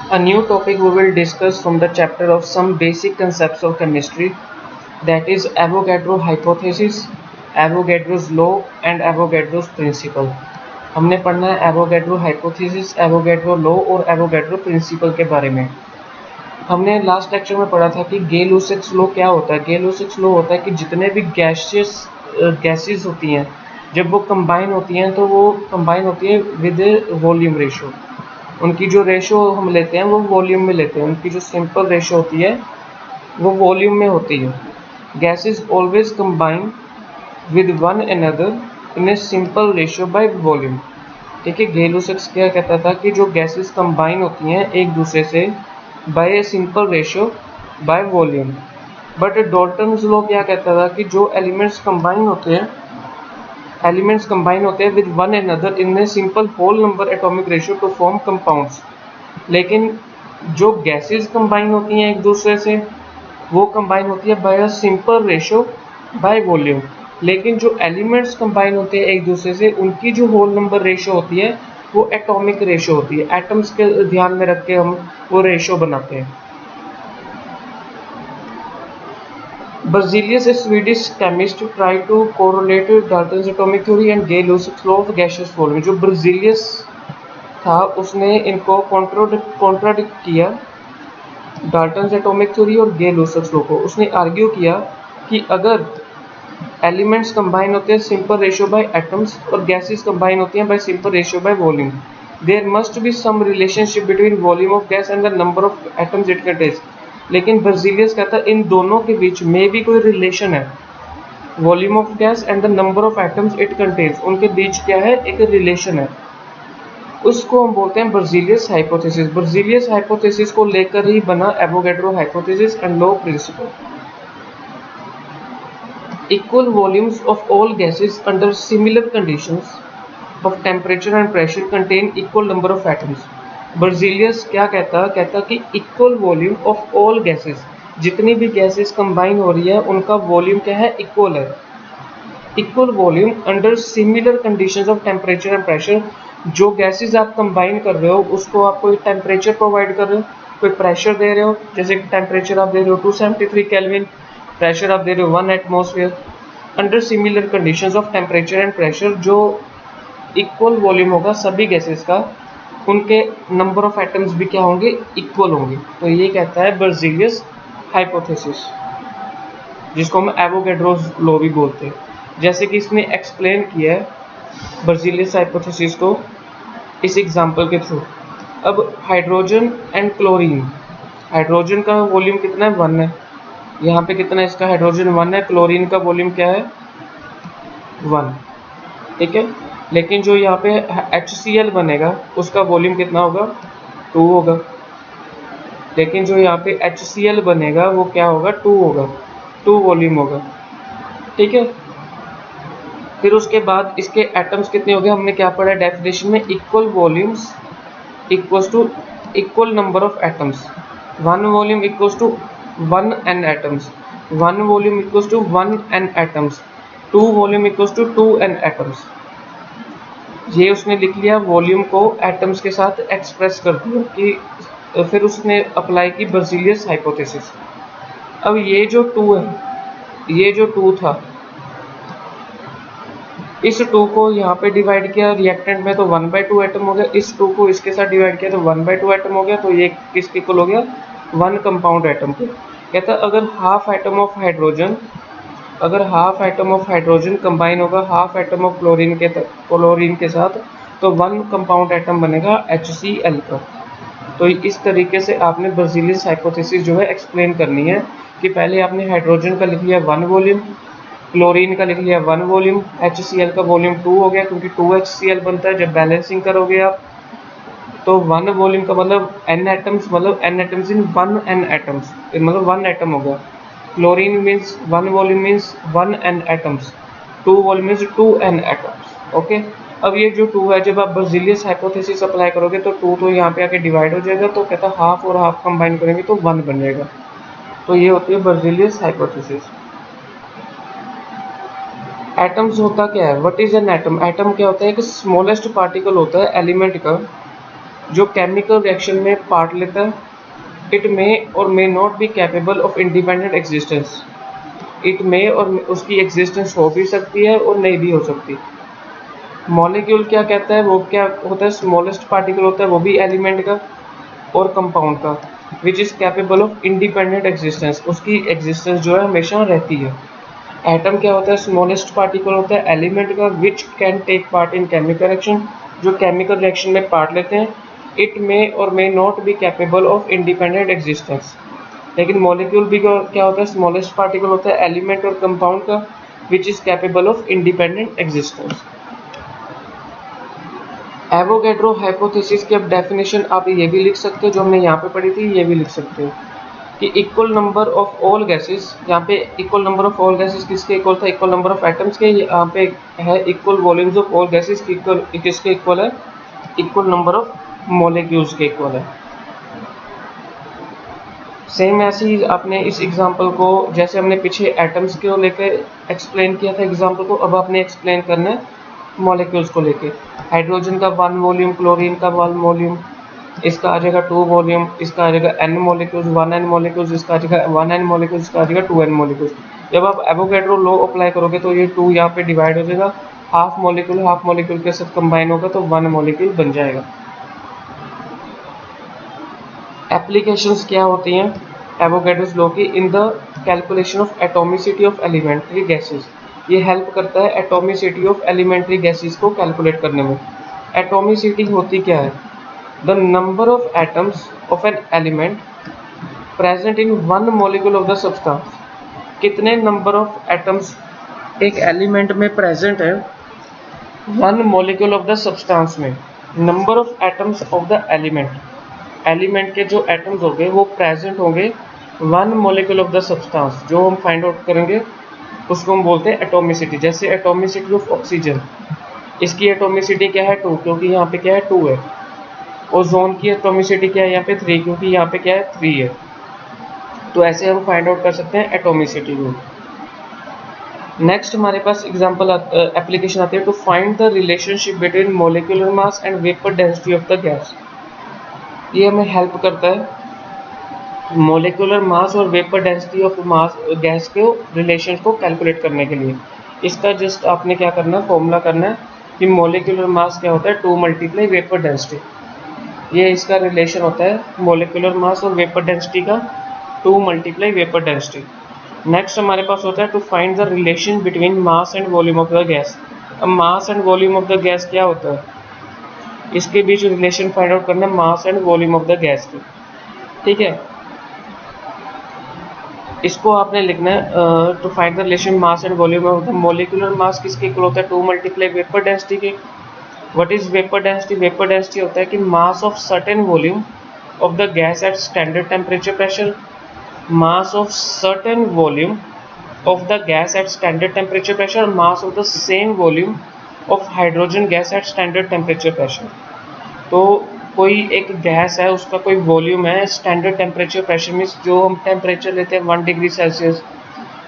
A new topic we will discuss from the chapter of some basic concepts of chemistry, that is Avogadro hypothesis, Avogadro's law and Avogadro's principle. हमने पढ़ना है Avogadro hypothesis, Avogadro law और Avogadro principal के बारे में। हमने last lecture में पढ़ा था कि गे-लुसाक्स लॉ क्या होता है। गे-लुसाक्स लॉ होता है कि जितने भी गैसेस होती हैं, जब वो कंबाइन होती हैं तो वो कंबाइन होती है विद वॉल्यूम रेशो। उनकी जो रेशो हम लेते हैं वो वॉल्यूम में लेते हैं, उनकी जो सिंपल रेशो होती है वो वॉल्यूम में होती है। Gases always combine with one another in a simple ratio by volume. ठीक है, गे-लुसाक्स क्या कहता था कि जो गैसेस कंबाइन होती हैं एक दूसरे से by a simple ratio by volume. But Dalton's law क्या कहता था कि जो एलिमेंट्स कंबाइन होते हैं with one another in a simple whole number atomic ratio to form compounds. लेकिन जो गैसेस कंबाइन होती हैं एक दूसरे से वो कंबाइन होती है by a simple ratio by volume. लेकिन जो एलिमेंट्स कंबाइन होते हैं एक दूसरे से उनकी जो होल नंबर रेशियो होती है वो एटॉमिक रेशियो होती है। एटम्स के ध्यान में रख के हम वो रेशियो बनाते हैं। Berzelius, a Swedish chemist, tried to correlate Dalton's atomic theory and Gay-Lussac's law of gaseous volume। जो Berzelius था उसने इनको कॉन्ट्राडिक्ट किया, डाल्टन्स एटॉमिक थ्योरी और गे-लुसाक्स लॉ को। उसने आर्ग्यू किया कि अगर एलिमेंट्स कंबाइन होते हैं सिंपल रेशियो बाय एटम्स और गैसेस कंबाइन होती हैं by simple ratio by volume, there must be some relationship between volume of gas and the number of atoms it contains. लेकिन बर्जीलियस कहता है इन दोनों के बीच में भी कोई रिलेशन है, volume of gas and the number of atoms it contains, उनके बीच क्या है, एक रिलेशन है। उसको हम बोलते हैं बर्जीलियस हाइपोथेसिस। बर्जीलियस हाइपोथेसिस को लेकर ही बना Avogadro hypothesis and law principal. Equal volumes of all gases under similar conditions of temperature and pressure contain equal number of atoms। Berzelius क्या कहता कि equal volume of all gases, जितनी भी gases combine हो रही है उनका वॉल्यूम क्या है, इक्वल है। Equal volume under similar conditions of temperature and pressure. जो गैसेस आप कंबाइन कर रहे हो उसको आप कोई टेम्परेचर प्रोवाइड कर रहे हो, कोई प्रेशर दे रहे हो, जैसे टेम्परेचर आप दे रहे हो 273 केल्विन, प्रेशर आप दे रहे हो 1 atmosphere. Under similar conditions of temperature and pressure जो इक्वल वॉल्यूम होगा सभी गैसेस का, उनके नंबर ऑफ एटम्स भी क्या होंगे, इक्वल होंगे। तो ये कहता है बर्जीलियस हाइपोथेसिस, जिसको हम एवोगैड्रोस लॉ भी बोलते हैं। जैसे कि इसने एक्सप्लेन किया है बर्जीलियस हाइपोथेसिस को इस एग्जांपल के थ्रू। अब हाइड्रोजन एंड क्लोरीन, हाइड्रोजन का वॉल्यूम कितना है, 1 है। यहाँ पे कितना है इसका, हाइड्रोजन 1 है, क्लोरीन का वॉल्यूम क्या है, 1। ठीक है, लेकिन जो यहाँ पे HCl बनेगा उसका वॉल्यूम कितना होगा, 2 होगा। लेकिन जो यहाँ पे HCl बनेगा वो क्या होगा, 2 होगा, 2 वॉल्यूम होगा। ठीक है, फिर उसके बाद इसके एटम्स कितने हो गए, हमने क्या पढ़ा डेफिनेशन में, equal volumes equals to equal number of atoms. 1 volume equals to 1 n atoms, 1 volume equals to 1 n atoms, 2 volume equals to 2 n atoms। ये उसने लिख लिया, वॉल्यूम को एटम्स के साथ एक्सप्रेस कर दिया कि फिर उसने अप्लाई की बर्जीलियस हाइपोथेसिस। अब ये जो 2 है, ये जो 2 था, इस 2 को यहाँ पे डिवाइड किया रिएक्टेंट में तो 1/2 एटम हो गया, इस 2 को इसके साथ डिवाइड किया तो 1/2 एटम हो गया, तो ये किसके इक्वल हो गया, 1 कंपाउंड एटम के। कहता अगर half atom of hydrogen combine होगा हाफ एटम ऑफ क्लोरीन के साथ तो 1 कंपाउंड एटम बनेगा HCl का। तो इस तरीके से आपने बर्जीलियस हाइपोथेसिस जो है एक्सप्लेन करनी है कि पहले आपने हाइड्रोजन का लिख लिया 1 वॉल्यूम, क्लोरीन का लिख लिया 1 वॉल्यूम, HCl का वॉल्यूम 2 हो गया क्योंकि 2 HCl बनता है। जब बैलेंसिंग करोगे आप तो 1 वॉल्यूम का मतलब n एटम्स, मतलब n atoms in 1 n atoms, मतलब 1 एटम हो गया। Chlorine means 1 volume means 1 n atoms, 2 volume means 2 n atoms. Okay, अब ये जो 2 है जब आप बर्जीलियस हाइपोथेसिस अप्लाई करोगे तो 2 तो यहाँ पे आके डिवाइड हो जाएगा, तो कहता हाफ और हाफ कंबाइन करेंगे तो 1 बनेगा। तो ये होती है बर्जीलियस हाइपोथेसिस। एटम्स होता क्या है, what is an atom. Atom क्या होता है, एक स्मॉलेस्ट पार्टिकल होता है एलिमेंट का जो केमिकल रिएक्शन में पार्ट लेता है। It may or may not be capable of independent existence. It may और उसकी एग्जिस्टेंस हो भी सकती है और नहीं भी हो सकती। मॉलिक्यूल क्या कहता है, वो क्या होता है, स्मॉलेस्ट पार्टिकल होता है, वो भी एलिमेंट का और कंपाउंड का, which is capable of independent existence, उसकी एग्जिस्टेंस जो है हमेशा रहती है। एटम क्या होता है, स्मॉलेस्ट पार्टिकल होता है एलिमेंट का, which can take part in chemical reaction, जो केमिकल रिएक्शन में पार्ट लेते हैं। It may or may not be capable of independent existence. लेकिन मॉलिक्यूल भी क्या होता है, स्मॉलेस्ट पार्टिकल होता है एलिमेंट और कंपाउंड का, which is capable of independent existence. Avogadro hypothesis की अब डेफिनेशन आप ये भी लिख सकते हो, जो हमने यहाँ पे पढ़ी थी, ये भी लिख सकते हो कि equal number of all gases, यहाँ पे equal number of all gases किसके इक्वल था, इक्वल नंबर ऑफ एटम्स के। यहाँ पे है equal volumes of all gases की इक्वल, किसके इक्वल है, इक्वल नंबर ऑफ मॉलिक्यूल्स के इक्वल है। सेम ऐसे ही आपने इस एग्जांपल को, जैसे हमने पीछे एटम्स को लेकर एक्सप्लेन किया था एग्जांपल को, अब आपने एक्सप्लेन करना है मॉलिक्यूल्स को लेके। हाइड्रोजन का 1 वॉल्यूम, क्लोरीन का 1 वॉल्यूम, इसका आ जाएगा 2 वॉल्यूम, इसका आ जाएगा n मॉलिक्यूल्स, 1n मॉलिक्यूल्स, इसका आ जाएगा 1n मॉलिक्यूल्स, इसका आ जाएगा 2n मॉलिक्यूल्स। जब आप एवोगैड्रो लॉ अप्लाई करोगे तो ये 2 यहाँ पे डिवाइड हो जाएगा, हाफ मॉलिक्यूल के साथ कंबाइन होगा तो 1 मॉलिक्यूल बन जाएगा। एप्लीकेशंस क्या होती हैं एवोगैड्रोस लॉ की, in the calculation of atomicity of elementary gases. ये हेल्प करता है एटॉमिसिटी ऑफ एलिमेंट्री गैसेस को कैलकुलेट करने में। एटॉमिसिटी होती क्या है, the number of atoms of an element present in 1 molecule of the substance. कितने नंबर ऑफ एटम्स एक एलिमेंट में प्रेजेंट है 1 मॉलिक्यूल ऑफ द सब्सटेंस में। Number of atoms of the element के जो एटम्स होंगे वो प्रेजेंट होंगे 1 मॉलिक्यूल ऑफ द सब्सटेंस, जो हम फाइंड आउट करेंगे उसको हम बोलते हैं एटॉमिसिटी। जैसे एटॉमिसिटी ऑफ ऑक्सीजन, इसकी एटॉमिसिटी क्या है 2, क्योंकि यहाँ पे क्या है 2 है। ओजोन की एटॉमिसिटी क्या है यहाँ पे 3, क्योंकि यहाँ पे क्या है 3 है। तो ऐसे हम फाइंड आउट कर सकते हैं एटॉमिसिटी को। नेक्स्ट हमारे पास एग्जांपल एप्लीकेशन आती है to find the relationship between molecular mass and vapour density of the gas. ये हमें हेल्प करता है मॉलिक्यूलर मास और vapour density of mass gas के रिलेशन को कैलकुलेट करने के लिए। इसका जस्ट आपने क्या करना है, फॉर्मूला करना है कि मॉलिक्यूलर मास क्या होता है 2 मल्टीप्लाई वेपर डेंसिटी। ये इसका रिलेशन होता है मॉलिक्यूलर मास और वेपर डेंसिटी का 2 मल्टीप्लाई वेपर डेंसिटी। नेक्स्ट हमारे पास होता है to find the relation between mass and volume of the gas. अब mass and volume of the gas क्या होता है, इसके बीच रिलेशन फाइंड आउट करना है mass and volume of the gas की। ठीक है, इसको आपने लिखना है to find the relation mass and volume of the molecular mass किसके इक्वल होता है 2 मल्टीप्लाई वेपर डेंसिटी के। What is vapour density, vapour density होता है कि mass of certain volume of the gas at standard temperature pressure. Mass of certain volume of the gas at standard temperature pressure, mass of the same volume of hydrogen gas at standard temperature pressure। तो कोई एक gas है, उसका कोई volume है standard temperature pressure में, जो हम टेम्परेचर लेते हैं 1 डिग्री सेल्सियस,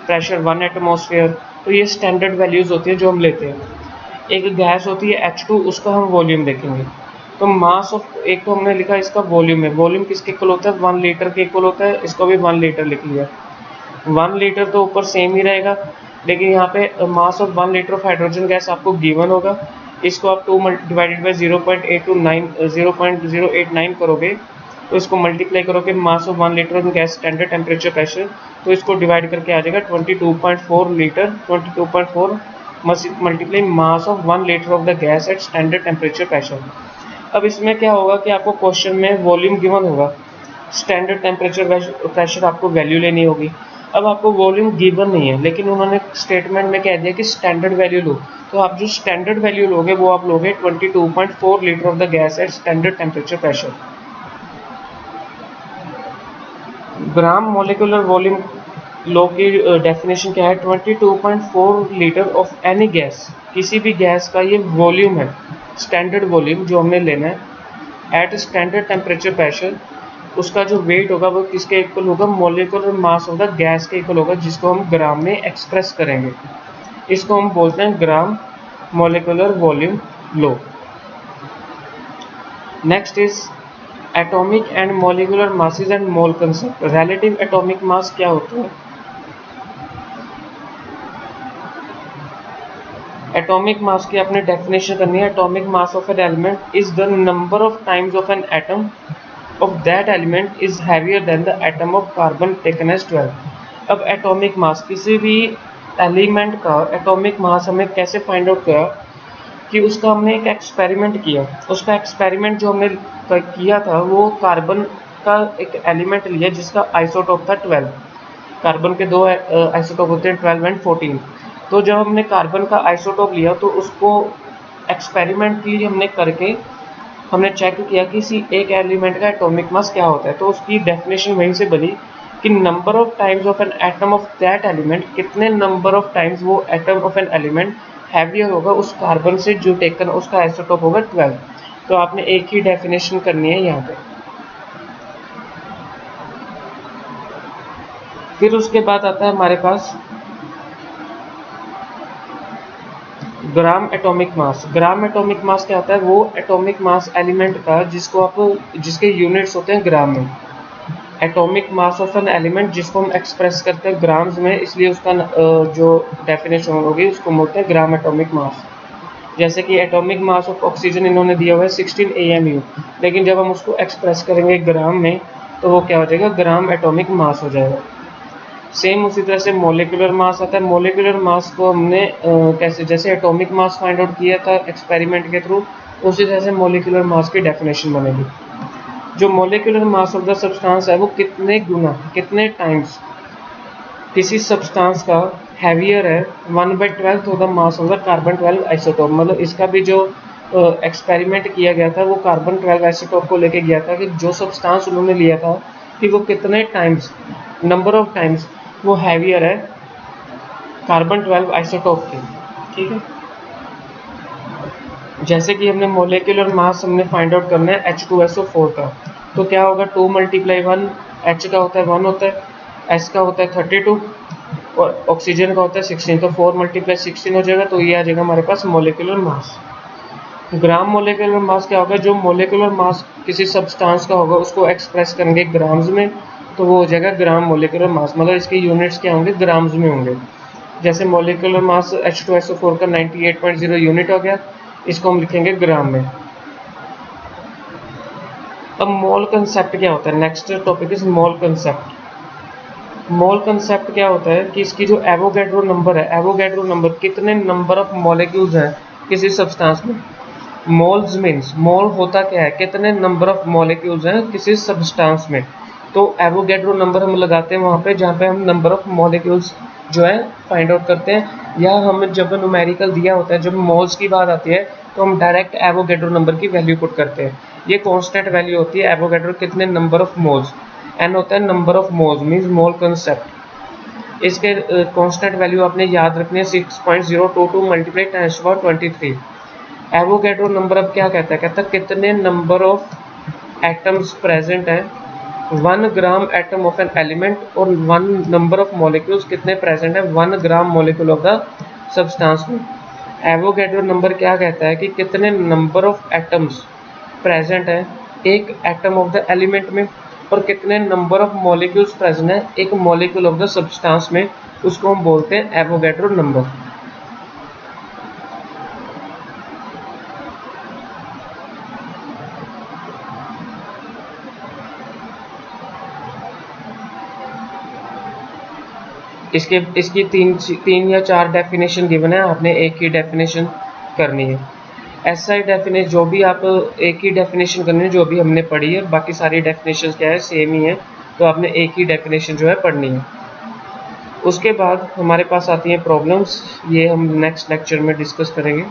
प्रेशर 1 एटमॉस्फेयर, तो ये स्टैंडर्ड वैल्यूज़ होती है जो हम लेते हैं। एक गैस होती है H2, उसका हम वॉल्यूम देखेंगे। तो मास ऑफ, एक तो हमने लिखा इसका वॉल्यूम है, वॉल्यूम किसके इक्वल होता है 1 लीटर के इक्वल होता है, इसको भी 1 लीटर लिख लिया। 1 लीटर तो ऊपर सेम ही रहेगा, लेकिन यहाँ पे mass of 1 litre of hydrogen gas आपको गिवन होगा। इसको आप 2 डिवाइडेड बाई 0.089 करोगे तो इसको मल्टीप्लाई करोगे mass of 1 litre of gas standard temperature pressure, तो इसको डिवाइड करके आ जाएगा 22.4 litre, 22.4 multiply mass of 1 litre of the gas at standard temperature pressure. अब इसमें क्या होगा कि आपको क्वेश्चन में वॉल्यूम गिवन होगा, स्टैंडर्ड टेम्परेचर प्रेशर आपको वैल्यू लेनी होगी। अब आपको वॉल्यूम गिवन नहीं है, लेकिन उन्होंने स्टेटमेंट में कह दिया कि स्टैंडर्ड वैल्यू लो, तो आप जो स्टैंडर्ड वैल्यू लोगे वो आप लोगे 22.4 litre of the gas at standard temperature pressure. Gram molecular volume low की डेफिनेशन क्या है, 22.4 लीटर ऑफ एनी गैस, किसी भी गैस का ये वॉल्यूम है, स्टैंडर्ड वॉल्यूम जो हमने लेना है एट स्टैंडर्ड टेम्परेचर प्रेशर। उसका जो वेट होगा वो किसके इक्वल होगा, molecular mass of the gas के इक्वल होगा, जिसको हम ग्राम में एक्सप्रेस करेंगे। इसको हम बोलते हैं gram molecular volume low. Next is atomic and molecular masses and mole concept. Relative atomic mass क्या होता है? एटॉमिक मास की आपने डेफिनेशन करनी है। Atomic mass of an element is the number of times of an atom of that element is heavier than the atom of carbon taken as 12। अब atomic mass, किसी भी एलिमेंट का atomic mass हमें कैसे find out किया कि उसका हमने एक एक्सपेरिमेंट किया। उसका एक्सपेरिमेंट जो हमने किया था वो कार्बन का एक एलिमेंट लिया जिसका आइसोटोप था 12। कार्बन के दो आइसोटोप होते हैं 12 एंड 14। तो जब हमने कार्बन का आइसोटोप लिया तो उसको एक्सपेरिमेंटली हमने करके हमने चेक किया कि किसी एक एलिमेंट का एटॉमिक मास क्या होता है। तो उसकी डेफिनेशन वहीं से बनी कि number of times of an atom of that element, कितने नंबर ऑफ टाइम्स वो atom of an element heavier होगा उस कार्बन से जो टेकन उसका आइसोटोप होगा 12। तो आपने एक ही डेफिनेशन करनी है यहाँ पे। फिर उसके बाद आता है हमारे पास gram atomic mass. Gram atomic mass क्या होता है? वो एटॉमिक मास एलिमेंट का जिसको आप जिसके यूनिट्स होते हैं ग्राम में। Atomic mass of an element जिसको हम एक्सप्रेस करते हैं ग्राम्स में, इसलिए उसका जो डेफिनेशन होगी उसको बोलते हैं ग्राम एटॉमिक मास। जैसे कि एटॉमिक मास ऑफ ऑक्सीजन इन्होंने दिया हुआ है 16 AMU, लेकिन जब हम उसको एक्सप्रेस करेंगे ग्राम में तो वो क्या हो जाएगा? ग्राम एटॉमिक मास हो जाएगा। सेम उसी तरह से मोलिकुलर मास आता है। मोलिकुलर मास को हमने कैसे, जैसे एटॉमिक मास फाइंड आउट किया था एक्सपेरिमेंट के थ्रू, उसी तरह से मोलिकुलर मास की डेफिनेशन बनेगी। जो molecular mass of the substance है वो कितने गुना, कितने टाइम्स किसी सब्सटेंस का हैवियर है 1/12 of the mass of the carbon 12 isotope. मतलब इसका भी जो एक्सपेरिमेंट किया गया था वो कार्बन 12 आइसोटोप को लेके गया था कि जो सब्सटेंस उन्होंने लिया था कि वो कितने टाइम्स, नंबर ऑफ टाइम्स वो हैवियर है कार्बन 12 आइसोटोप के। ठीक है, जैसे कि हमने मोलिकुलर मास हमने फाइंड आउट करना है H2SO4 का, तो क्या होगा? 2 × 1, H का होता है 1 होता है, S का होता है 32 और ऑक्सीजन का होता है 16। तो 4 × 16 हो जाएगा। तो ये आ जाएगा हमारे पास molecular mass. Gram molecular mass क्या होगा? जो मोलिकुलर मास किसी सब्सटेंस का होगा उसको एक्सप्रेस करेंगे ग्राम्स में, तो वो हो जाएगा ग्राम मोलिकुलर मास। मतलब इसके यूनिट्स क्या होंगे? ग्राम्स में होंगे। जैसे मोलिकुलर मास H2SO4 का 98.0 यूनिट हो गया, इसको हम लिखेंगे ग्राम में। अब मोल कंसेप्ट क्या होता है? Next topic is mole concept. Mole concept क्या होता है कि इसकी जो एवोगैड्रो नंबर है, एवोगैड्रो नंबर कितने नंबर ऑफ मॉलिक्यूल्स हैं किसी सब्सटेंस में। मोल्स मीन्स, मोल होता क्या है? कितने नंबर ऑफ मॉलिक्यूल्स हैं किसी सब्सटेंस में। तो एवोगैड्रो नंबर हम लगाते हैं वहाँ पे जहाँ पे हम नंबर ऑफ मॉलिक्यूल्स जो है फाइंड आउट करते हैं, या हम जब न्यूमेरिकल दिया होता है, जब मोल्स की बात आती है तो हम डायरेक्ट एवोगैड्रो नंबर की वैल्यू पुट करते हैं। ये कांस्टेंट वैल्यू होती है एवोगैड्रो, कितने नंबर ऑफ मोल्स। एन होता है number of moles means mole concept. इसके कांस्टेंट वैल्यू आपने याद रखनी है 6.022 × 10⁻23। एवोगैड्रो नंबर अब क्या कहता है? कहता है कितने नंबर ऑफ एटम्स प्रेजेंट है 1 gram atom of an element, और 1 नंबर ऑफ मॉलिक्यूल्स कितने प्रेजेंट है 1 gram molecule of the substance में। एवोगैड्रो नंबर क्या कहता है कि कितने नंबर ऑफ एटम्स प्रेजेंट है एक एटम ऑफ द एलिमेंट में, और कितने नंबर ऑफ मॉलिक्यूल्स प्रेजेंट है एक मॉलिक्यूल ऑफ द सब्सटेंस में। उसको हम बोलते हैं एवोगैड्रो नंबर। इसकी तीन या चार डेफिनेशन गिवन है, आपने एक ही डेफिनेशन करनी है। ऐसा डेफिनेशन जो भी आप एक ही डेफिनेशन करनी है जो भी हमने पढ़ी है, बाकी सारी डेफिनेशन क्या है सेम ही है, तो आपने एक ही डेफिनेशन जो है पढ़नी है। उसके बाद हमारे पास आती हैं प्रॉब्लम्स, ये हम नेक्स्ट लेक्चर में डिस्कस करेंगे।